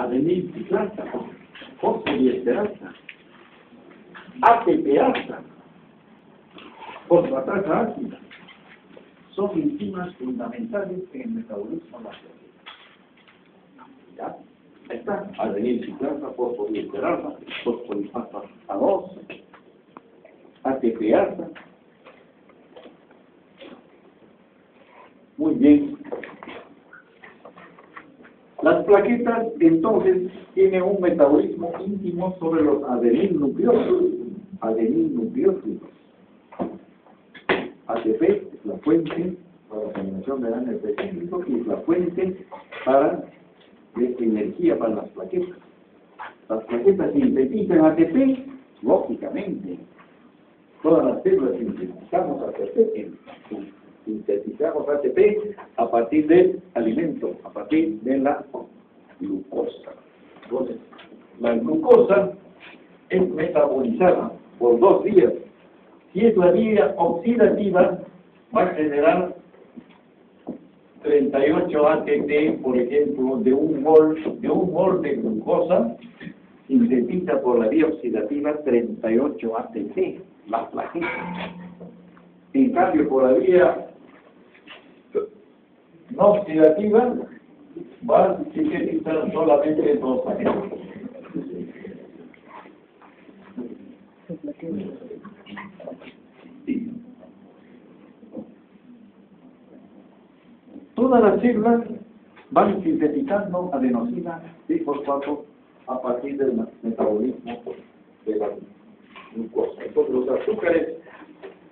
adenilciclasa, fosfoliesterasa, ATPasa, fosfatasa ácida, son enzimas fundamentales en el metabolismo lácteo. ¿Ya? Ahí está, adenilciclasa, fosfoliesterasa, fosfolipasa A2, ATPasa. Muy bien. Las plaquetas, entonces, tienen un metabolismo íntimo sobre los adenilnucleótidos. ATP es la fuente para la generación de ADN específico y es la fuente para de energía para las plaquetas. Las plaquetas sintetizan ATP, lógicamente. Todas las células sintetizamos ATP a partir del alimento, a partir de la glucosa. Entonces, la glucosa es metabolizada por 2 vías. Si es la vía oxidativa, va a generar 38 ATP, por ejemplo, de un mol de glucosa, sintetiza por la vía oxidativa 38 ATP, la plaqueta. En cambio, por la vía no oxidativa, va a sintetizar solamente 2 ATP. Sí. Todas las células van sintetizando adenosina trifosfato a partir del metabolismo de la glucosa. Entonces, los azúcares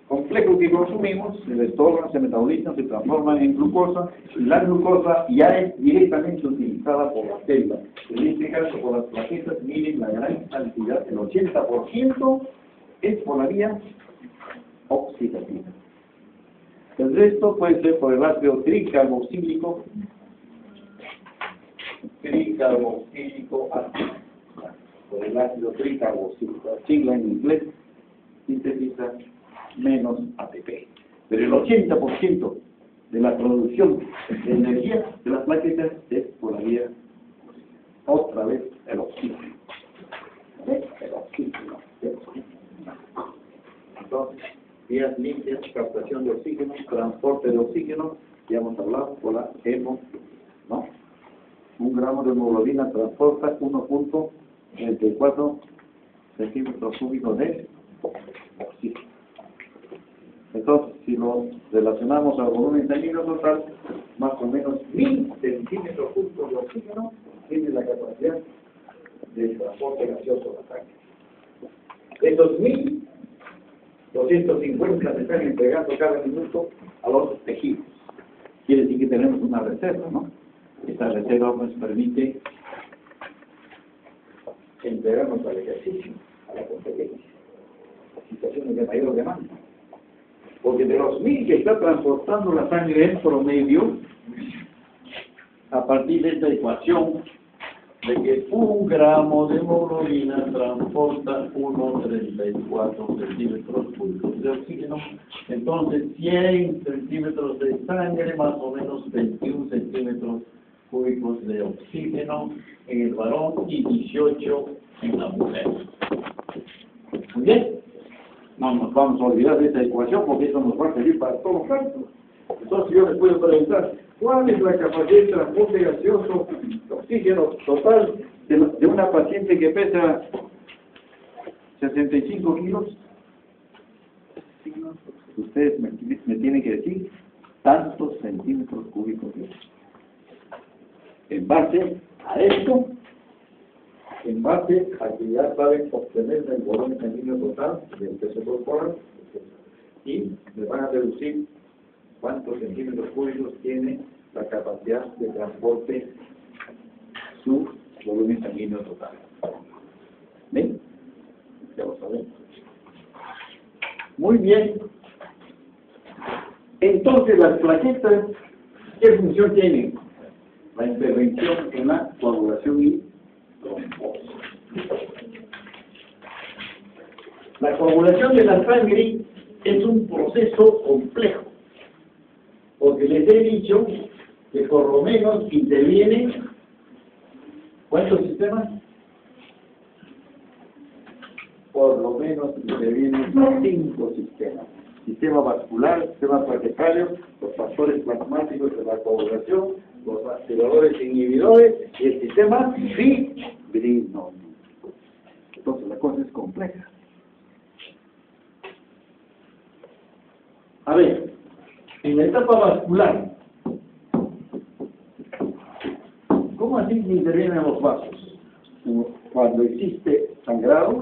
complejos que consumimos se destornan, se metabolizan, se transforman en glucosa, y la glucosa ya es directamente utilizada por las células. En este caso, por las plaquetas, miren la gran cantidad, el 80% es por la vía oxidativa. El resto puede ser por el ácido tricarboxílico ácido, por el ácido tricarboxílico. La sigla en inglés sintetiza menos ATP. Pero el 80% de la producción de energía de las plaquetas es por la vía, otra vez, el oxígeno. El oxígeno. Entonces, vías limpias, captación de oxígeno, transporte de oxígeno, ya hemos hablado por la hemo, ¿no? 1 gramo de hemoglobina transporta 1.34 centímetros cúbicos de oxígeno. Entonces, si lo relacionamos al volumen sanguíneo total, más o menos 1000 centímetros cúbicos de oxígeno tiene la capacidad de transporte gaseoso de la sangre. Esos 1250 se están entregando cada minuto a los tejidos. Quiere decir que tenemos una reserva, ¿no? Esta reserva nos permite entregarnos al ejercicio, a la competencia, a situaciones de mayor demanda. Porque de los 1000 que está transportando la sangre en promedio, a partir de esta ecuación, de que 1 gramo de hemoglobina transporta 1.34 centímetros cúbicos de oxígeno, entonces 100 centímetros de sangre, más o menos 21 centímetros cúbicos de oxígeno en el varón y 18 en la mujer. Muy bien, no nos vamos a olvidar de esta ecuación porque eso nos va a servir para todos los casos. Entonces yo les puedo preguntar, ¿cuál es la capacidad de transporte gaseoso de oxígeno total de una paciente que pesa 65 kilos? Ustedes me tienen que decir tantos centímetros cúbicos de oxígeno. En base a esto, en base a que ya saben obtener el volumen sanguíneo total del peso corporal, y me van a deducir cuántos centímetros cúbicos tiene la capacidad de transporte su volumen sanguíneo total. ¿Ven? Ya lo sabemos. Muy bien. Entonces, las plaquetas, ¿qué función tienen? La intervención en la coagulación y trombosis. La coagulación de la sangre es un proceso complejo, porque les he dicho que por lo menos intervienen ¿Cuántos sistemas? Por lo menos intervienen 5 sistemas. Sistema vascular, sistema plaquetario, los factores plasmáticos de la coagulación, los activadores inhibidores y el sistema fibrino. Entonces la cosa es compleja. A ver, en la etapa vascular, ¿cómo así que intervienen los vasos? Cuando existe sangrado,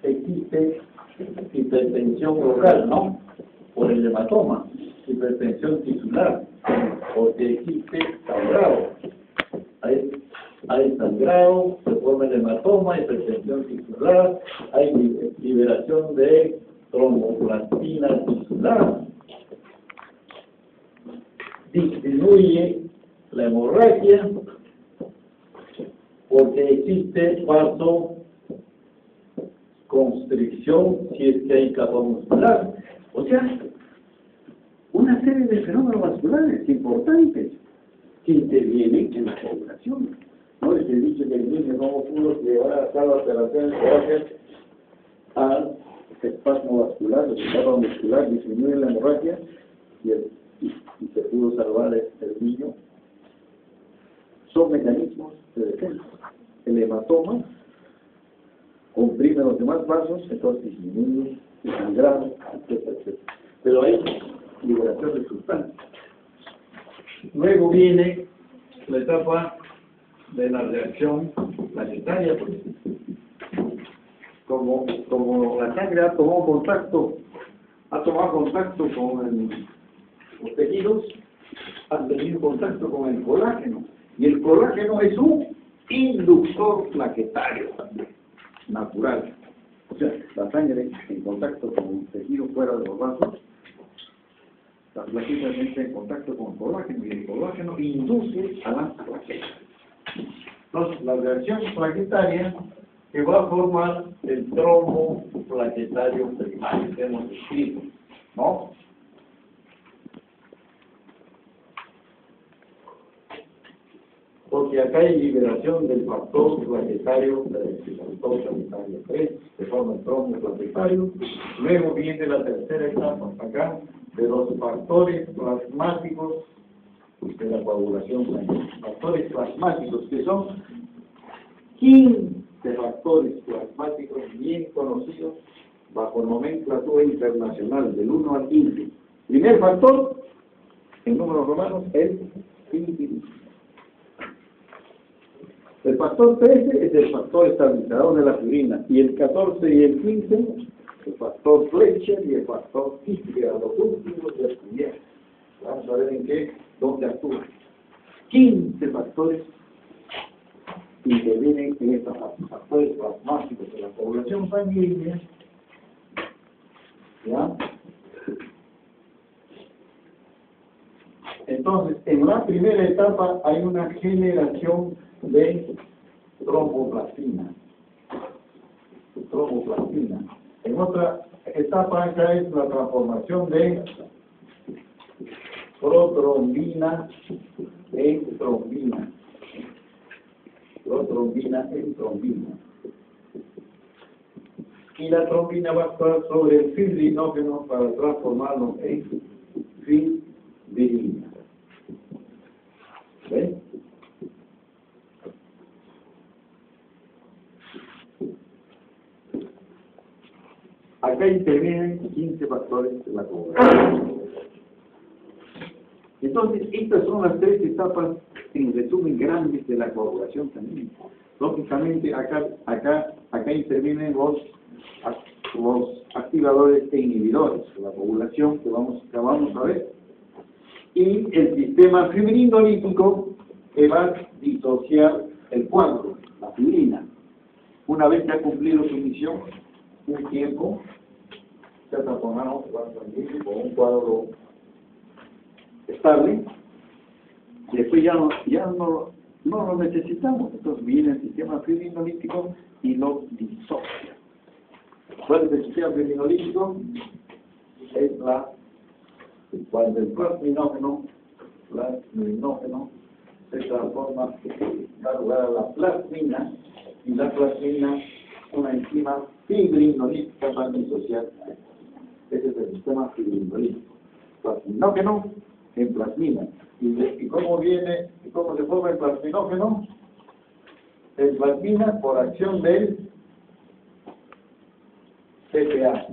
existe hipertensión local, ¿no? Por el hematoma, hipertensión tisular, porque existe sangrado. Hay sangrado, se forma el hematoma, hipertensión tisular, hay liberación de tromboplastina tisular, disminuye la hemorragia, porque existe vasoconstricción si es que hay capa muscular. O sea, una serie de fenómenos vasculares importantes que intervienen en la coagulación. No les he dicho que el niño no pudo llevar a cabo operaciones gracias al espasmo vascular, la capa muscular disminuye la hemorragia y se pudo salvar el niño. Son mecanismos de defensa. El hematoma comprime los demás vasos, entonces disminuye el sangrado, etcétera, etcétera. Pero hay liberación de sustancias. Luego viene la etapa de la reacción planetaria, pues. Como la sangre ha tomado contacto con los tejidos, ha tenido contacto con el colágeno. Y el colágeno es un inductor plaquetario natural. O sea, la sangre en contacto con un tejido fuera de los vasos, las plaquetas entran en contacto con el colágeno y el colágeno induce a las plaquetas. Entonces, la reacción plaquetaria que va a formar el trombo plaquetario primario que hemos descrito, ¿no? Porque acá hay liberación del factor plaquetario 3, el factor plaquetario 3, que forma el trombo plaquetario. Luego viene la tercera etapa, acá, de los factores plasmáticos de la coagulación sanguínea. Factores plasmáticos, que son 15 factores plasmáticos bien conocidos bajo nomenclatura internacional, del 1 al 15. Primer factor, en números romanos, el inhibidor. El factor 13 es el factor estabilizador de la fibrina, y el 14 y el 15, el factor Fletcher y el factor Tischer, los últimos de estudiar. Vamos a ver dónde actúan. 15 factores intervienen en estos factores plasmáticos de la coagulación sanguínea. ¿Ya? Entonces, en la primera etapa hay una generación de tromboplastina. En otra etapa acá es la transformación de protrombina en trombina. Protrombina en trombina. Y la trombina va a actuar sobre el fibrinógeno para transformarlo en fibrina. ¿Ven? Acá intervienen 15 factores de la coagulación. Entonces, estas son las 3 etapas, en resumen, grandes de la coagulación sanguínea. Lógicamente, acá intervienen los activadores e inhibidores de la coagulación que vamos a ver. Y el sistema fibrinolítico que va a disociar el coágulo, la fibrina. Una vez que ha cumplido su misión, un tiempo, se ha transformado con un cuadro estable, y después ya no lo necesitamos. Entonces viene el sistema fibrinolítico y lo disocia. ¿Cuál es el sistema fibrinolítico? Es cuando el plasminógeno se transforma, da lugar a la plasmina, y la plasmina, una enzima fibrinolítica para disociar. Ese es el sistema fibrinolítico. Plasminógeno en plasmina. ¿Y cómo viene, y cómo se forma el plasminógeno? En plasmina por acción del TPA.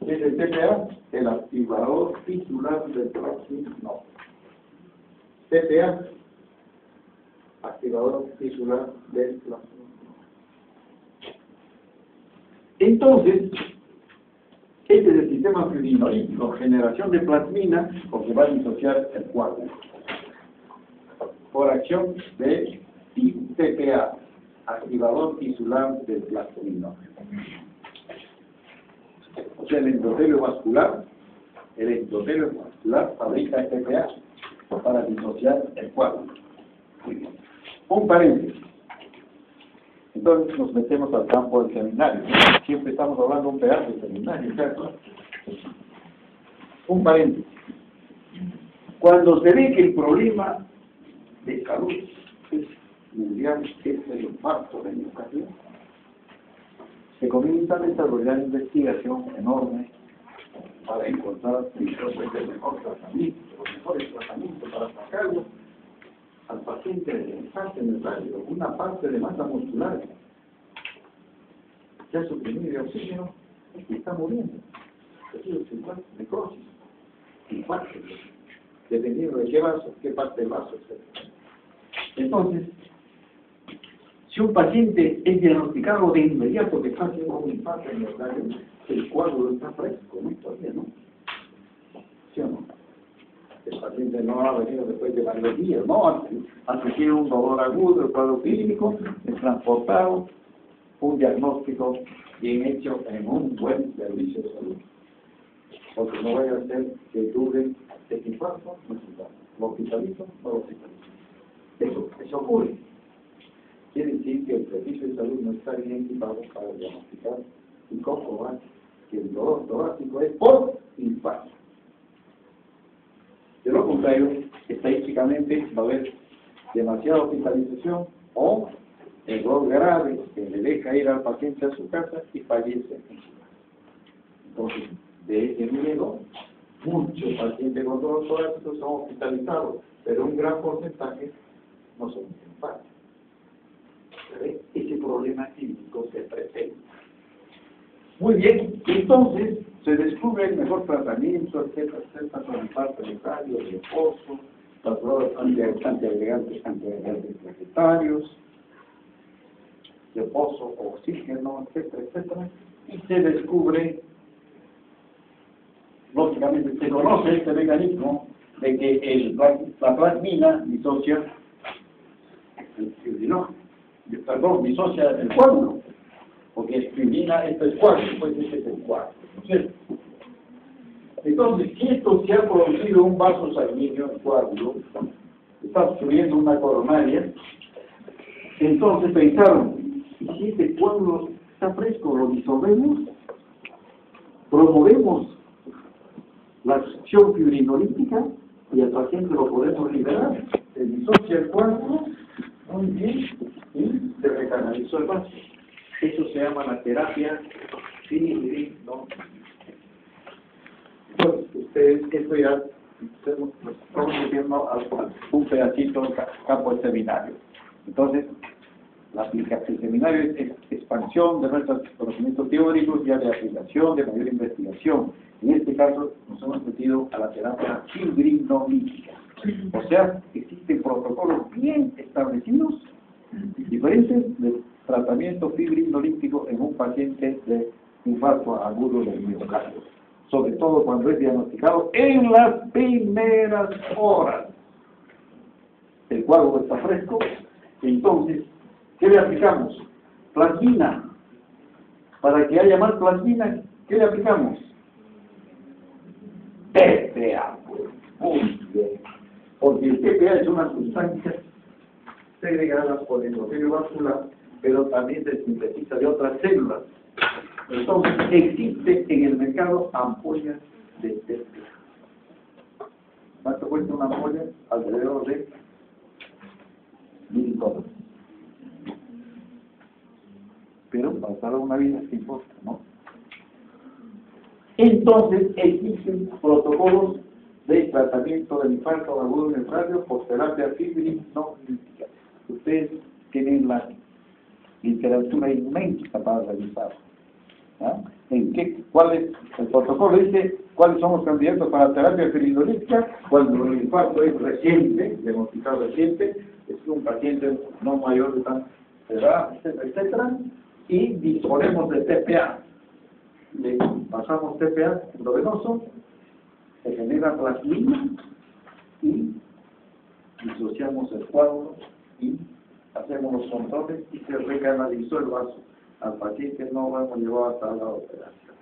¿Qué es el TPA? El activador tisular del plasminógeno. TPA, activador tisular del plasminógeno. Entonces, este es el sistema fibrinolítico, generación de plasmina, porque va a disociar el coágulo por acción de TPA, activador tisular del plasminógeno. O sea, el endotelio vascular fabrica TPA para disociar el coágulo. Un paréntesis. Entonces nos metemos al campo del seminario. Siempre estamos hablando un pedazo del seminario, ¿cierto? Un paréntesis. Cuando se ve que el problema de salud es mundial, es el infarto de educación, se comienza a desarrollar investigación enorme para encontrar el mejor tratamiento, los mejores tratamientos para sacarlo al paciente del infarto en el radio, una parte de masa muscular ya suprimido de oxígeno y está muriendo. Necrosis, infarto, dependiendo de qué vaso, qué parte del vaso, etc. Entonces, si un paciente es diagnosticado de inmediato que está haciendo un infarto en el radio, el coágulo está fresco, ¿no? Todavía, ¿no? ¿Sí o no? El paciente no ha venido después de varios días, no, hasta tiene un dolor agudo, el cuadro clínico, es transportado, un diagnóstico bien hecho en un buen servicio de salud. Porque no vaya a ser que dure el infarto, no es infarto. Lo hospitalizo, no lo hospitalizo. Eso ocurre. Quiere decir que el servicio de salud no está bien equipado para diagnosticar y comprobar que el dolor torácico es por infarto. De lo contrario, estadísticamente va a haber demasiada hospitalización o error grave que le deja ir al paciente a su casa y fallece. Entonces, de ese miedo, muchos pacientes con dolor torácico son hospitalizados, pero un gran porcentaje no son infartos. Ese problema clínico se presenta. Muy bien, entonces se descubre el mejor tratamiento, etcétera, con el infarto miocardio, el reposo, las drogas antiagregantes vegetarios, reposo, oxígeno, etcétera, y se descubre, lógicamente se conoce este mecanismo de que la plasmina disocia el fibrinógeno, disocia el coágulo, porque fibrina esto es coágulo, pues este es el coágulo, ¿no es cierto? Entonces, si esto se ha producido un vaso sanguíneo, el coágulo, está obstruyendo una coronaria, entonces pensaron, si este coágulo está fresco, lo disolvemos, promovemos la acción fibrinolítica y al paciente lo podemos liberar, se disocia el coágulo, muy bien, y se recanalizó el vaso. Eso se llama la terapia fibrinolítica. Pues ustedes, esto ya estamos metiendo a un pedacito campo del seminario. Entonces, la aplicación del seminario es expansión de nuestros conocimientos teóricos, ya de aplicación, de mayor investigación. En este caso, nos hemos metido a la terapia fibrinolítica. O sea, existen protocolos bien establecidos, diferentes de tratamiento fibrinolítico en un paciente de infarto agudo del miocardio. Sobre todo cuando es diagnosticado en las primeras horas. El coágulo está fresco, entonces, ¿qué le aplicamos? Plasmina. Para que haya más plasmina, ¿qué le aplicamos? TPA. Muy bien. Porque el TPA es una sustancia segregada por el endotelio vascular, pero también se sintetiza de otras células. Entonces, existe en el mercado ampollas de TPA. ¿Cuánto cuesta una ampolla? Alrededor de $100. Pero pasar una vida sin importa, ¿no? Entonces existen protocolos de tratamiento del infarto agudo miocardio por terapia fibrinolítica. Ustedes tienen la literatura inmensa para revisar. ¿Ah? ¿Cuál es el protocolo? Dice cuáles son los candidatos para la terapia fibrinolítica cuando el infarto es reciente, diagnosticado reciente, es un paciente no mayor de tanta edad, etcétera, etcétera, y disponemos de TPA. Le pasamos TPA endovenoso, se genera plasmina y disociamos el cuadro y hacemos los controles y se recanalizó el vaso al paciente, no lo hemos llevado hasta la operación.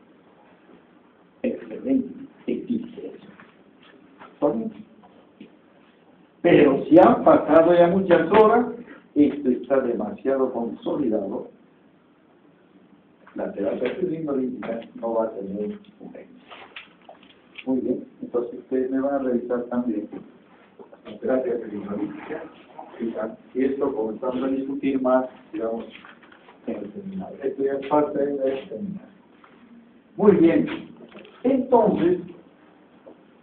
Excelente, existe eso. Pero si han pasado ya muchas horas, esto está demasiado consolidado, la terapia fibrinolítica no va a tener un éxito. Muy bien, entonces ustedes me van a revisar también la terapia fibrinolítica y esto comenzamos a discutir más, digamos, en el seminario. Esto ya es parte del seminario. Muy bien, entonces,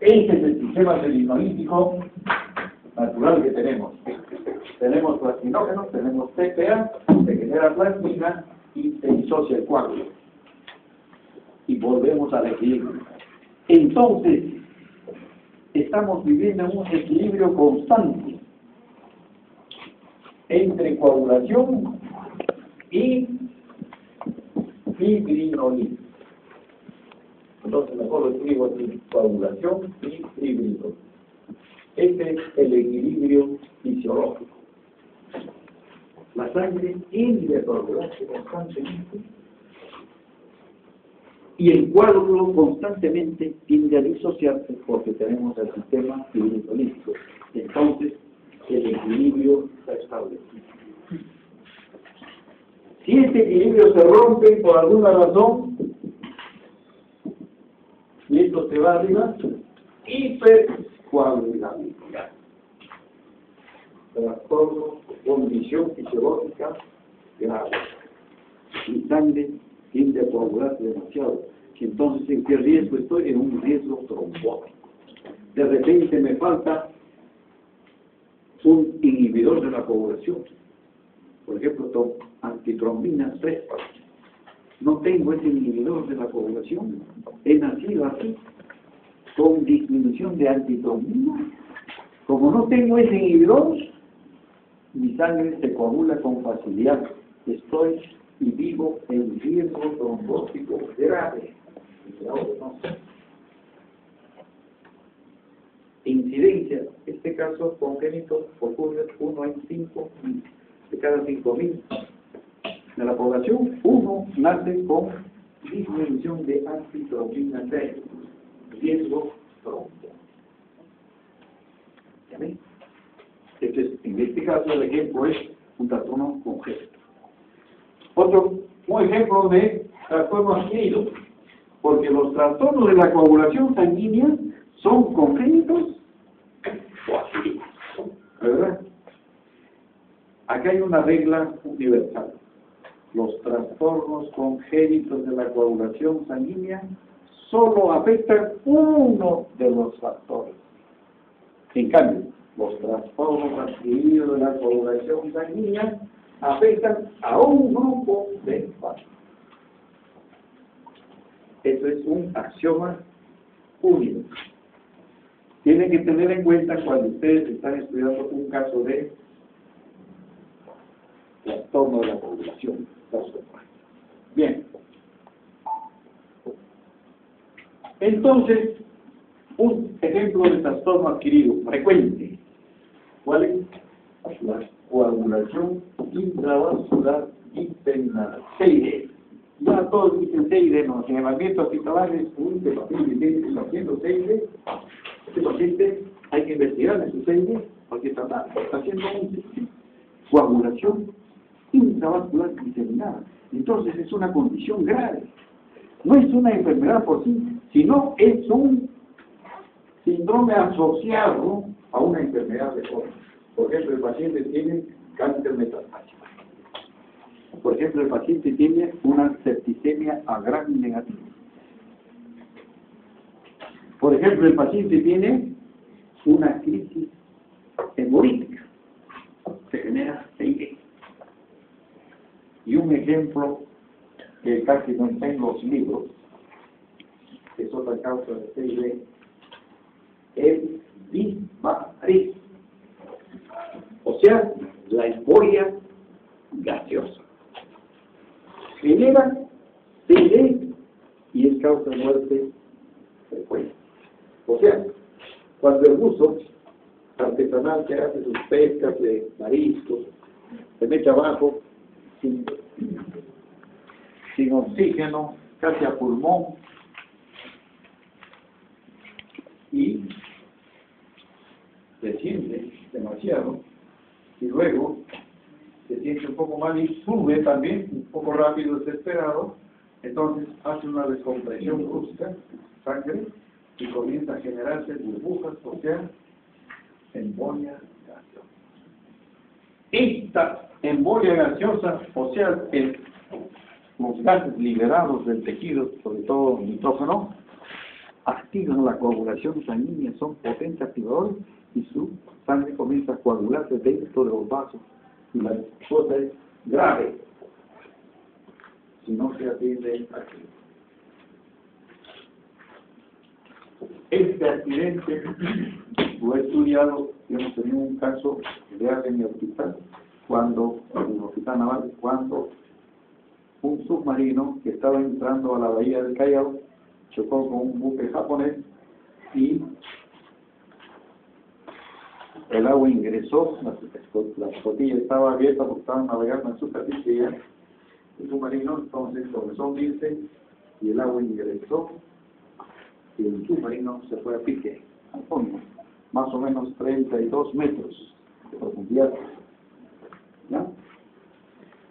este es el sistema fibrinolítico natural que tenemos. Tenemos plasminógenos, tenemos TPA, se genera plasmina y se disocia el coágulo. Y volvemos al equilibrio. Entonces, estamos viviendo en un equilibrio constante entre coagulación y fibrinolítica. Entonces, mejor lo escribo aquí, coagulación y fibrinolítica. Este es el equilibrio fisiológico. La sangre tiende a coagularse constantemente y el coágulo constantemente tiende a disociarse porque tenemos el sistema fibrinolítico. Entonces, el equilibrio está establecido. Si este equilibrio se rompe por alguna razón, y esto se va arriba, hipercoagulabilidad. Trastorno, condición fisiológica grave. Mi sangre tiende a coagularse demasiado. Entonces, ¿en qué riesgo estoy? En un riesgo trombótico. De repente me falta un inhibidor de la coagulación. Por ejemplo, antitrombina 3. No tengo ese inhibidor de la coagulación. He nacido así, con disminución de antitrombina. Como no tengo ese inhibidor, mi sangre se coagula con facilidad. Estoy y vivo en riesgo trombótico grave. Incidencia, este caso congénito ocurre 1 en 5 de cada 5.000 de la población. Uno nace con disminución de antitrombina 3, riesgo trombótico. ¿Ya ven? Entonces, en este caso el ejemplo es un trastorno congénito. Otro ejemplo de trastorno adquirido, porque los trastornos de la coagulación sanguínea son congénitos o adquiridos, ¿verdad? Acá hay una regla universal. Los trastornos congénitos de la coagulación sanguínea solo afectan uno de los factores. En cambio, los trastornos adquiridos de la coagulación sanguínea afectan a un grupo de factores. Eso es un axioma único. Tienen que tener en cuenta cuando ustedes están estudiando un caso de trastorno de la coagulación. Bien. Entonces, un ejemplo de trastorno adquirido frecuente. ¿Cuál es? La coagulación intravascular intestinal. CID. Ya todos dicen CID, ¿no? En el ambiente hospitalar es un paciente que está haciendo CID. Este paciente hay que investigar en su CID porque está haciendo un coagulación intravascular diseminada. Entonces es una condición grave. No es una enfermedad por sí, sino es un síndrome asociado a una enfermedad de corazón. Por ejemplo, el paciente tiene cáncer metastásico. Por ejemplo, el paciente tiene una septicemia a gram negativo. Por ejemplo, el paciente tiene una crisis hemorrágica. Se genera CID. Y un ejemplo que casi no está en los libros, que es otra causa de CID, el disbarismo. O sea, la embolia gaseosa. Genera CID y es causa de muerte frecuente. O sea, cuando el buzo artesanal que hace sus pescas de mariscos se mete abajo sin oxígeno, casi a pulmón, y se siente demasiado, y luego se siente un poco mal y sube también, un poco rápido, desesperado, entonces hace una descompresión brusca, sangre, y comienza a generarse burbujas, o sea, embolia gaseosa. Esta embolia gaseosa, o sea, los gases liberados del tejido, sobre todo nitrógeno, activan la coagulación sanguínea, son potentes activadores y su sangre comienza a coagularse dentro de los vasos. Y la cosa es grave si no se atiende aquí. Este accidente lo he estudiado, yo hemos tenido un caso real en mi hospital, en el hospital naval, cuando un submarino que estaba entrando a la bahía del Callao chocó con un buque japonés y el agua ingresó, la escotilla estaba abierta porque estaban navegando en superficie, el submarino entonces comenzó a hundirse y el agua ingresó y el submarino se fue a pique al fondo, más o menos 32 metros de profundidad. ¿Ya?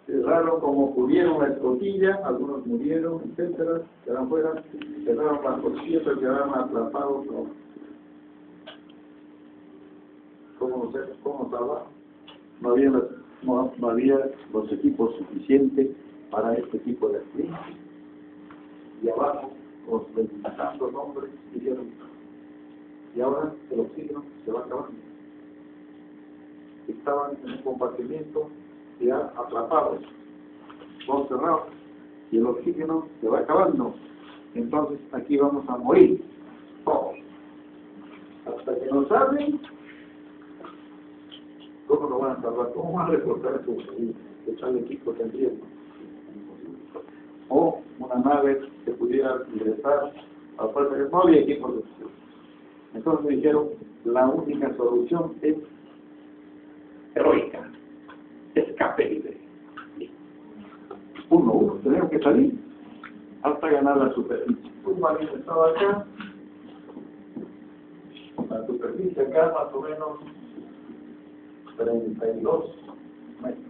Es raro como cubrieron la escotilla, algunos murieron, etcétera, quedaron fuera, cerraron las costillas, pero quedaron atrapados. ¿Cómo salvar? No había los equipos suficientes para este tipo de accidentes. Y abajo, los 20 hombres dijeron, y ahora el oxígeno se va acabando. Estaban en un compartimiento ya atrapados, todos cerrados, y el oxígeno se va acabando. Entonces aquí vamos a morir todos. Hasta que nos abren, ¿cómo nos van a salvar? ¿Cómo van a reportar eso? Echarle equipo tendría. O una nave que pudiera ingresar a fuerza, que no había equipo de opción. Entonces me dijeron, la única solución es heroica, escape libre. Uno, tenemos que salir hasta ganar la superficie. Un marino estaba acá, la superficie acá más o menos 32 metros.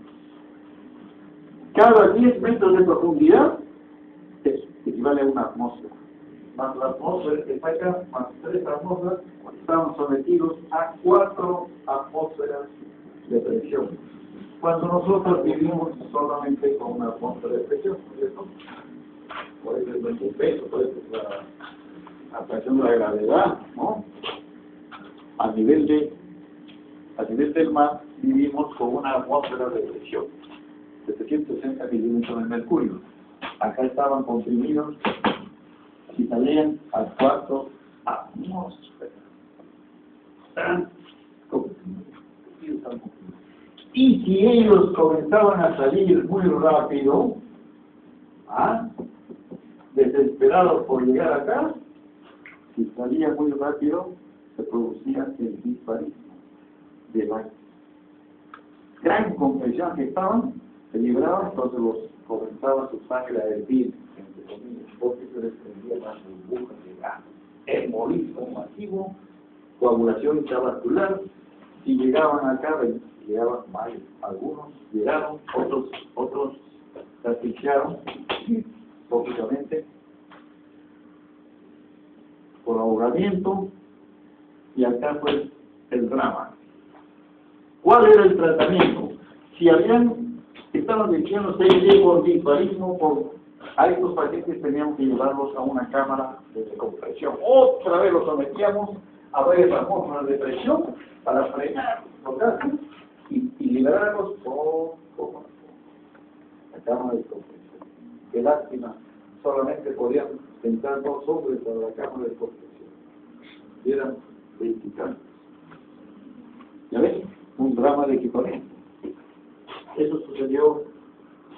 Cada 10 metros de profundidad equivale a una atmósfera. Más la atmósfera que está acá, más 3 atmósferas, estamos sometidos a 4 atmósferas de presión. Cuando nosotros vivimos solamente con una atmósfera de presión, ¿cierto? Por eso es nuestro peso, por eso es la atracción de la gravedad, ¿no? A nivel del mar vivimos con una atmósfera de presión de 760 milímetros de mercurio. Acá estaban comprimidos y salían a 4 atmósferas. Y si ellos comenzaban a salir muy rápido, desesperados por llegar acá, si salía muy rápido, se producía el disparismo de la gran compresión que estaban, se libraban, entonces comenzaba su sangre a hervir, porque se desprendía las burbujas de gas, embolismo masivo, coagulación intravascular, y llegaban acá, llegaban mal, algunos llegaron, otros se asfixiaron, lógicamente, por ahogamiento, y acá fue el drama. ¿Cuál era el tratamiento? Si estaban diciendo CID por disparismo, a estos pacientes teníamos que llevarlos a una cámara de compresión. Otra vez los sometíamos a varias atmósferas de presión para frenar los gases y liberarlos poco a poco. La cámara de compresión. Qué lástima, solamente podían entrar 2 hombres a la cámara de compresión. Y eran 20 camas. ¿Ya ves? Un drama de equipamiento. Eso sucedió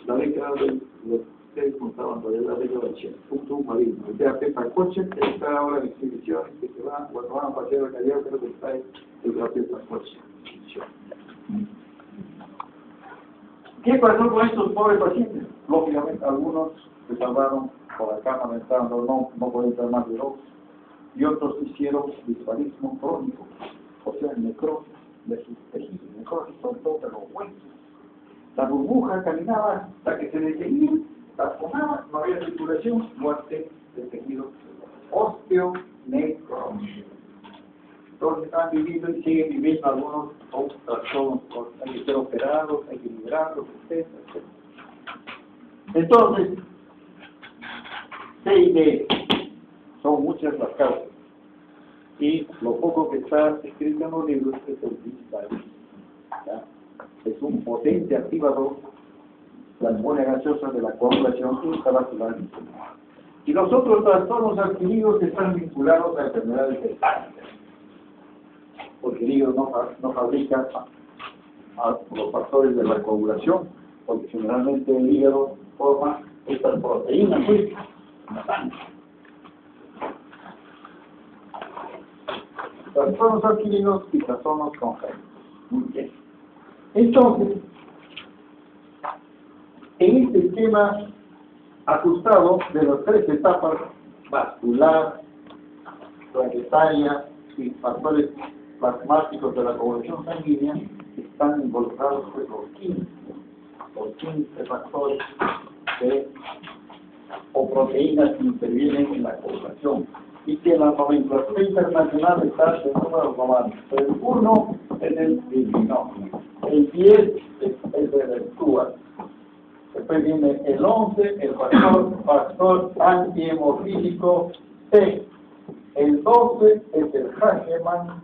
la década de los que ustedes contaban, la década del 80, un submarino. El Tepa Coche, que está ahora en exhibición, que se va, cuando van a pasear el Callao, creo que está el Tepa Coche. ¿Qué pasó con estos pobres pacientes? Lógicamente, algunos se salvaron por la cámara, entrando, no podían entrar más de 2, y otros hicieron disparismo crónico, o sea, necrosis de sus tejidos, necrosis sobre todo de los huesos. La burbuja caminaba hasta que se detenía, taponaba, no había circulación, muerte de tejido, osteonecrosis. Entonces están viviendo y siguen viviendo algunos trastornos, hay que ser operados, hay que liberarlos, etc. Entonces, CID, son muchas las causas. Y lo poco que está escrito en los libros es el disparismo. Es un potente activador la embolia gaseosa de la coagulación intravascular. Y los otros trastornos adquiridos están vinculados a enfermedades del cáncer, porque el hígado no fabrica los factores de la coagulación, porque generalmente el hígado forma estas proteínas, pues, en la sangre. Trastornos adquiridos y trastornos congénitos. Muy bien. Entonces, en este esquema ajustado de las 3 etapas, vascular, planetaria y factores plasmáticos de la coagulación sanguínea, están involucrados pues, los 15 factores o proteínas que intervienen en la coagulación. Y que en la nomenclatura internacional está el número global. El 1 es el binomio, el 10 es el de Stuart. Después viene el 11, el factor antihemofílico C. El 12 es el Hageman,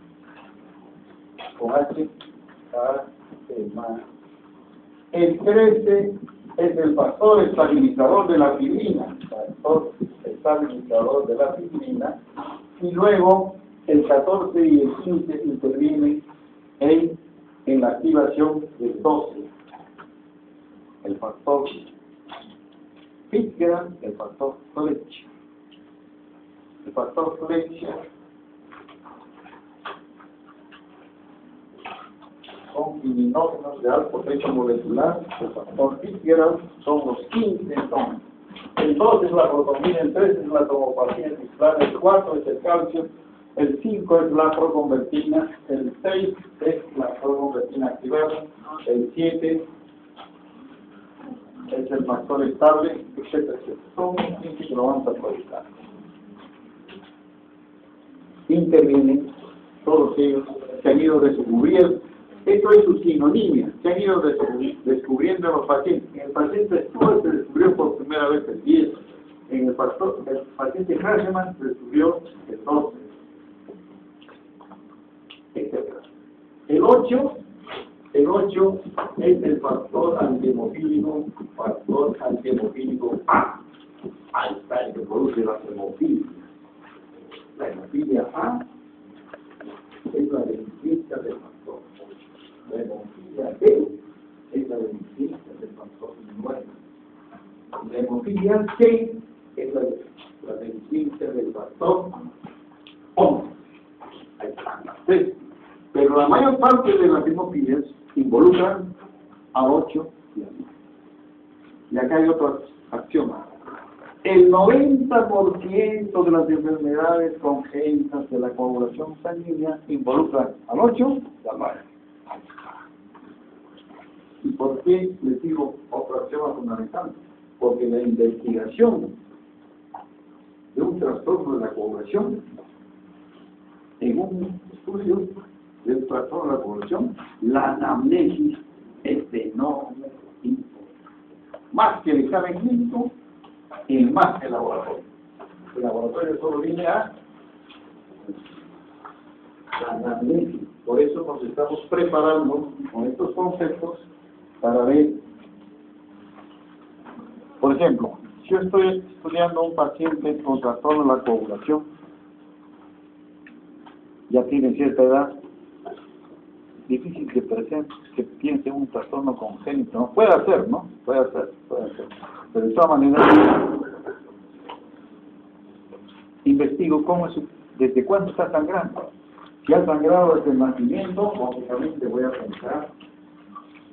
con H, Hageman. El 13 es el factor estabilizador de la fibrina, y luego el 14 y el 15 intervienen en la activación del 12, el factor Fitzgerald, el factor Fletcher. El factor Fletcher son iminógenos de alto peso molecular, el factor Fitzgerald son los 15 entonces. El 2 es la protomina, el 3 es la tomopatía distal, el 4 es el calcio, el 5 es la proconvertina, el 6 es la proconvertina activada, el 7 es el factor estable, etcétera, etcétera. Son 15 que lo vamos a actualizar. Intervienen todos ellos, se han ido descubriendo. Esto es su sinonimia, se han ido descubriendo los pacientes. En el paciente Stuart se descubrió por primera vez el 10, en el paciente Hageman se descubrió el 12, etc. El 8 es el factor antihemofílico A. Ahí está el que produce la hemofilia. La hemofilia A es la deficiencia del factor. La hemofilia B es la deficiencia del factor 9. La hemofilia C es la deficiencia del factor 11. Ahí están las 3. Pero la mayor parte de las hemofilias involucran a 8 y a 9. Y acá hay otro axioma. El 90% de las enfermedades congénitas de la coagulación sanguínea involucran al 8 y al 9. ¿Y por qué les digo otro axioma fundamental? Porque la investigación de un trastorno de la coagulación en un estudio del trastorno de la coagulación, la anamnesis es de enorme importancia. Más que el examen clínico y más que el laboratorio. El laboratorio solo viene a análisis. Por eso nos estamos preparando con estos conceptos para ver, por ejemplo, si yo estoy estudiando a un paciente con trastorno de la coagulación, ya tiene cierta edad, difícil que piense un trastorno congénito, ¿no? Puede hacer, ¿no? Puede hacer. Pero de todas maneras, investigo cómo es, desde cuándo está sangrando. Si ha sangrado desde el nacimiento, lógicamente voy a pensar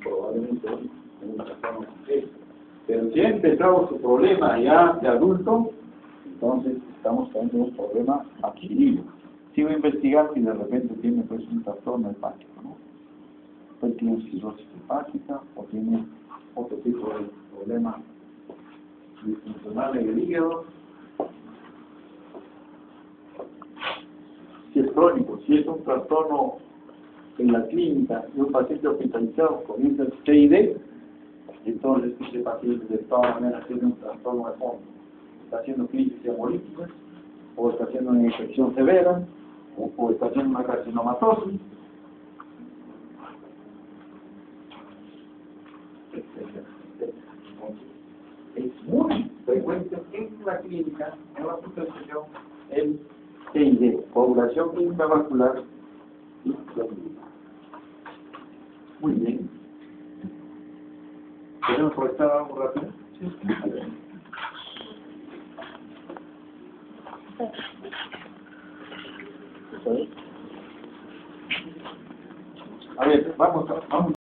probablemente en un trastorno congénito. Pero si ha empezado su problema ya de adulto, entonces estamos teniendo un problema adquirido. Sigo investigando y de repente tiene pues un trastorno hepático, ¿no? Pues tiene cirrosis hepática o tiene otro tipo de problema disfuncional en el hígado. Si es crónico, si es un trastorno en la clínica de un paciente hospitalizado comienza el CID, entonces ese paciente de todas maneras tiene un trastorno de fondo. Está haciendo crisis hemolítica, o está haciendo una infección severa, o está haciendo una carcinomatosis, etcétera. Es muy frecuente en la clínica, en la hospitalización, el CID, coagulación intravascular intraventricular. Muy bien. ¿Podemos proyectar algo rápido? Sí. A ver, vamos